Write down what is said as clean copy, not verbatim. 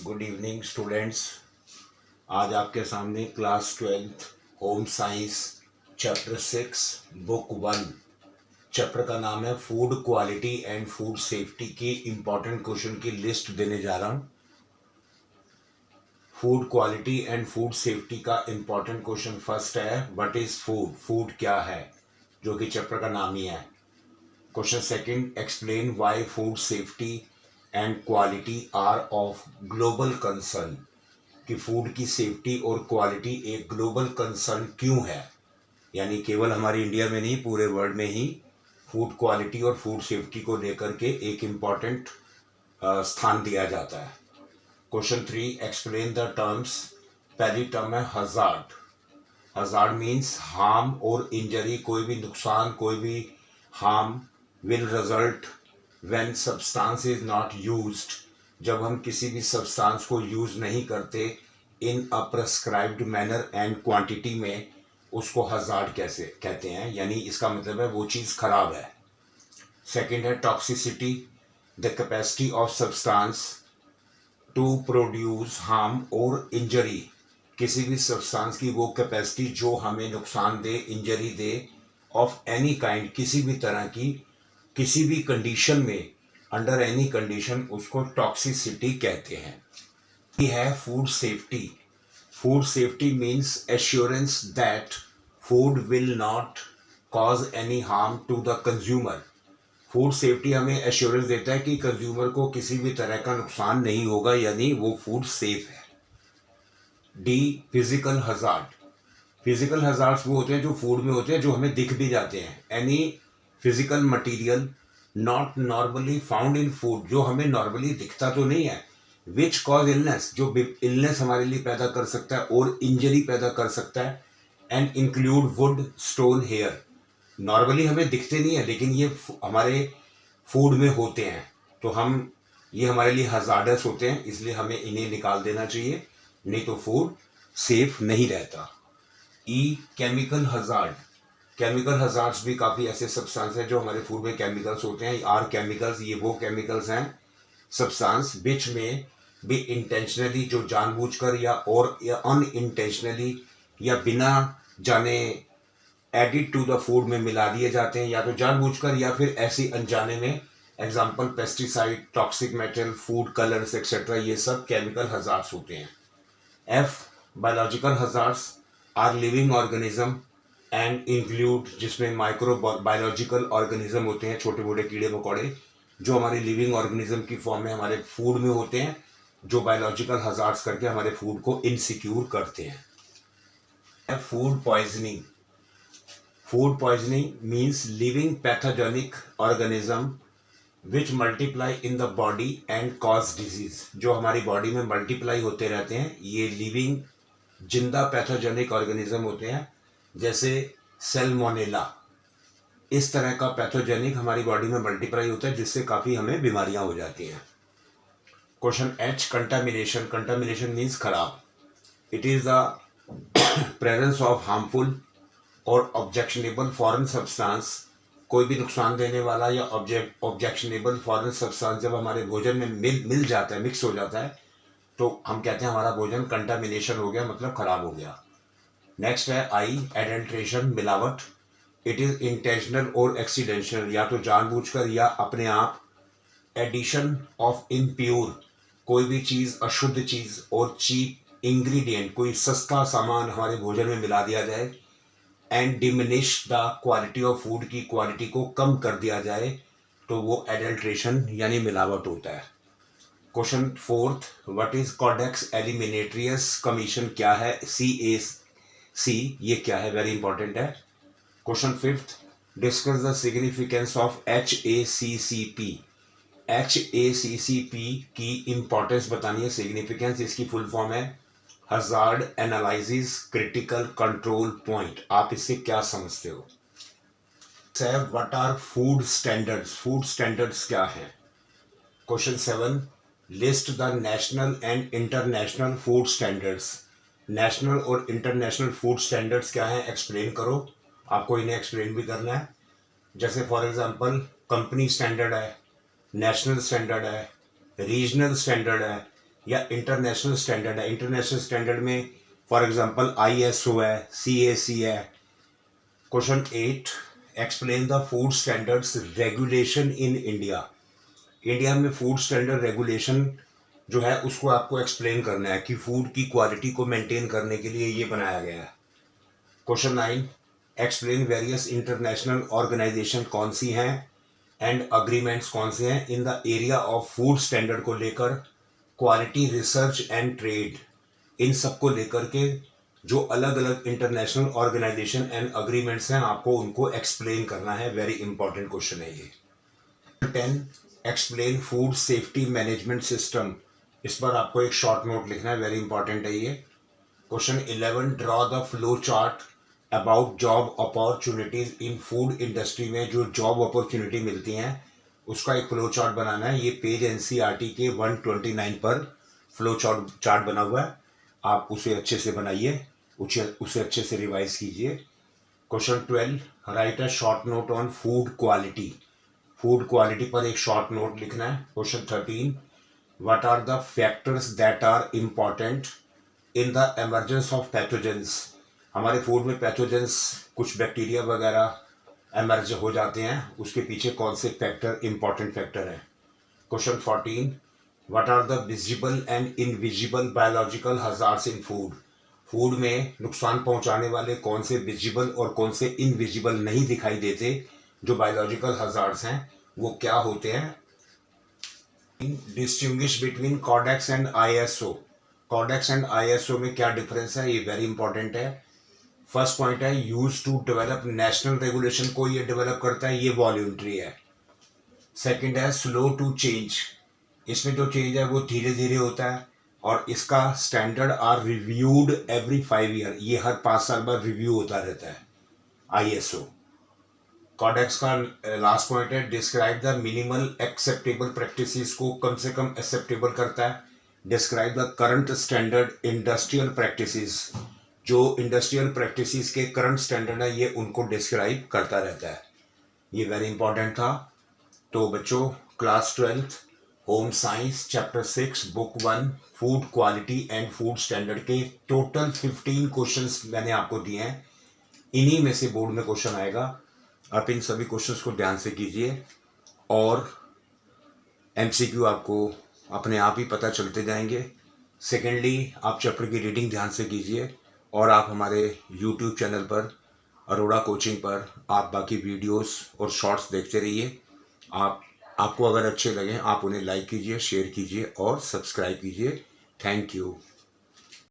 Good evening students. आज आपके सामने class 12 home science chapter 6 book 1 chapter का नाम है food quality and food safety की इम्पॉर्टेंट क्वेश्चन की लिस्ट देने जा रहा हूँ। Food quality and food safety का इम्पॉर्टेंट क्वेश्चन फर्स्ट है व्हाट इज फूड, फूड क्या है, जो कि चैप्टर का नाम ही है। Question second, explain why food safety and quality are of global concern, कि फूड की सेफ्टी और क्वालिटी एक ग्लोबल कंसर्न क्यों है, यानी केवल हमारी इंडिया में नहीं पूरे वर्ल्ड में ही फूड क्वालिटी और फूड सेफ्टी को लेकर के एक इम्पॉर्टेंट स्थान दिया जाता है। Question 3, explain the terms. पहली टर्म है हजार्ड। हजार्ड मीन्स हार्म और इंजरी, कोई भी नुकसान, कोई भी harm will result when substance is not used, जब हम किसी भी सब्सटेंस को यूज नहीं करते इन अ प्रेस्क्राइब्ड मैनर एंड क्वांटिटी में, उसको हजार्ड कैसे कहते हैं, यानी इसका मतलब है वो चीज़ खराब है। सेकंड है toxicity, the capacity of substance to produce harm और इंजरी, किसी भी सब्सटेंस की वो कैपेसिटी जो हमें नुकसान दे, इंजरी दे, ऑफ एनी काइंड, किसी भी तरह की, किसी भी कंडीशन में, अंडर एनी कंडीशन, उसको टॉक्सिसिटी कहते हैं। ये है food safety. Food safety means assurance that food will not cause any harm to the consumer. Food safety हमें एश्योरेंस देता है कि कंज्यूमर को किसी भी तरह का नुकसान नहीं होगा, यानी वो फूड सेफ है। D, physical hazard. Physical hazards वो होते हैं जो फूड में होते हैं, जो हमें दिख भी जाते हैं। Any physical material not normally found in food, जो हमें नॉर्मली दिखता तो नहीं है, विच कॉज इलनेस, जो इलनेस हमारे लिए पैदा कर सकता है और इंजरी पैदा कर सकता है। And include wood, stone, hair. Normally हमें दिखते नहीं है लेकिन ये हमारे फूड में होते हैं, तो हम, ये हमारे लिए हजार्डस होते हैं, इसलिए हमें इन्हें निकाल देना चाहिए, नहीं तो फूड सेफ नहीं रहता। ई, केमिकल हजार्ड। केमिकल हजार्ड्स भी काफ़ी ऐसे सब्सटेंस हैं जो हमारे फूड में केमिकल्स होते हैं। आर केमिकल्स, ये वो केमिकल्स हैं, सब्सटेंस विच में भी इंटेंशनली, जो जानबूझकर या अनइंटेंशनली या बिना जाने एडिड टू द फूड में मिला दिए जाते हैं, या तो जानबूझकर या फिर ऐसे अनजाने में। Example pesticide, toxic metal, food colours etcetera, ये सब केमिकल हजार्ड्स होते हैं। F, biological hazards are living organism and include, जिसमें माइक्रो बायोलॉजिकल ऑर्गेनिज्म होते हैं, छोटे मोटे कीड़े मकोड़े, जो हमारे लिविंग ऑर्गेनिज्म की फॉर्म में हमारे फूड में होते हैं, जो बायोलॉजिकल हजार्ड्स करके हमारे फूड को इनसिक्योर करते हैं। Food poisoning. Food poisoning means living pathogenic organism which multiply in the body and cause disease, जो हमारी बॉडी में मल्टीप्लाई होते रहते हैं, ये लिविंग जिंदा पैथोजेनिक ऑर्गेनिज्म होते हैं, जैसे सेल्मोनेला, इस तरह का पैथोजेनिक हमारी बॉडी में मल्टीप्लाई होता है, जिससे काफ़ी हमें बीमारियां हो जाती हैं। Question H, contamination. Contamination means खराब। It is the presence of harmful और ऑब्जेक्शनेबल फॉरेन सब्सटेंस, कोई भी नुकसान देने वाला या ऑब्जेक्शनेबल फॉरेन सब्सटेंस जब हमारे भोजन में मिल जाता है, मिक्स हो जाता है, तो हम कहते हैं हमारा भोजन कंटामिनेशन हो गया, मतलब खराब हो गया। नेक्स्ट है आई, एडल्ट्रेशन, मिलावट। इट इज इंटेंशनल और एक्सीडेंशियल, या तो जानबूझकर या अपने आप। एडिशन ऑफ इम्प्योर, कोई भी चीज़, अशुद्ध चीज़, और चीप इंग्रेडिएंट, कोई सस्ता सामान हमारे भोजन में मिला दिया जाए। And diminish the quality of food, की क्वालिटी को कम कर दिया जाए, तो वो एडल्ट्रेशन यानी मिलावट होता है। Question fourth, what is codex alimentarius commission, क्या है CAC, ये क्या है, वेरी इंपॉर्टेंट है। Question fifth, discuss the significance of HACCP। HACCP की इंपॉर्टेंस बतानी है, सिग्निफिकेंस, इसकी फुल फॉर्म है hazard analysis critical control point. आप इससे क्या समझते हो? What are food standards, food standards क्या है। Question 7, list the national and international food standards. National और इंटरनेशनल फूड स्टैंडर्ड्स क्या हैं, एक्सप्लेन करो। आपको इन्हें एक्सप्लेन भी करना है। जैसे फॉर एग्जांपल कंपनी स्टैंडर्ड है, नेशनल स्टैंडर्ड है, रीजनल स्टैंडर्ड है, या इंटरनेशनल स्टैंडर्ड है। इंटरनेशनल स्टैंडर्ड में फॉर एग्जांपल ISO है, CAC है। Question 8, explain the food standards regulation in India. India में फूड स्टैंडर्ड रेगुलेशन जो है उसको आपको एक्सप्लेन करना है कि फूड की क्वालिटी को मेंटेन करने के लिए ये बनाया गया है। Question 9, explain various international organisation कौन सी हैं एंड अग्रीमेंट्स कौन से हैं in the area of food standard को लेकर, क्वालिटी रिसर्च एंड ट्रेड, इन सब को लेकर के जो अलग अलग इंटरनेशनल ऑर्गेनाइजेशन एंड अग्रीमेंट्स हैं आपको उनको एक्सप्लेन करना है। वेरी इंपॉर्टेंट क्वेश्चन है ये। 10, explain food safety management system. इस पर आपको एक शॉर्ट नोट लिखना है, वेरी इंपॉर्टेंट है ये। Question 11, draw the flow chart about job opportunities in food industry. में जो जॉब अपॉर्चुनिटी मिलती हैं उसका एक फ्लो चार्ट बनाना है। ये पेज NCERT के 129 पर फ्लो चार्ट बना हुआ है, आप उसे अच्छे से बनाइए, उसे अच्छे से रिवाइज कीजिए। Question 12, write a short note on food quality. Food quality पर एक शॉर्ट नोट लिखना है। Question 13, what are the factors that are important in the emergence of pathogens. हमारे फूड में पैथोजेंस कुछ बैक्टीरिया वगैरह एमर्ज हो जाते हैं, उसके पीछे कौन से फैक्टर इंपॉर्टेंट फैक्टर है। Question 14, what are the visible and invisible biological hazards in food. Food में नुकसान पहुंचाने वाले कौन से विजिबल और कौन से इनविजिबल नहीं दिखाई देते, जो बायोलॉजिकल हजार्ड्स हैं वो क्या होते हैं। Distinguish between codex and ISO। Codex and ISO में क्या डिफरेंस है, ये वेरी इंपॉर्टेंट है। फर्स्ट पॉइंट है use to develop national regulation को ये डेवलप करता है, ये वॉल्यूंट्री है। सेकंड है स्लो टू चेंज, इसमें जो चेंज है वो धीरे धीरे होता है और इसका standard are reviewed every 5 year, ये हर 5 साल बाद रिव्यू होता रहता है ISO। कॉडेक्स का लास्ट पॉइंट है describe the minimal acceptable practices को कम से कम एक्सेप्टेबल करता है। Describe the current standard industrial practices, जो इंडस्ट्रियल प्रैक्टिसेस के करंट स्टैंडर्ड है ये उनको डिस्क्राइब करता रहता है। ये वेरी इंपॉर्टेंट था। तो बच्चों class 12 home science chapter 6 book 1 food quality and food standard के टोटल 15 क्वेश्चंस मैंने आपको दिए हैं। इन्हीं में से बोर्ड में क्वेश्चन आएगा, आप इन सभी क्वेश्चंस को ध्यान से कीजिए और MCQ आपको अपने आप ही पता चलते जाएंगे। सेकेंडली आप चैप्टर की रीडिंग ध्यान से कीजिए और आप हमारे YouTube चैनल पर अरोड़ा कोचिंग पर आप बाकी वीडियोस और शॉर्ट्स देखते रहिए। आपको अगर अच्छे लगे आप उन्हें लाइक कीजिए, शेयर कीजिए और सब्सक्राइब कीजिए। Thank you.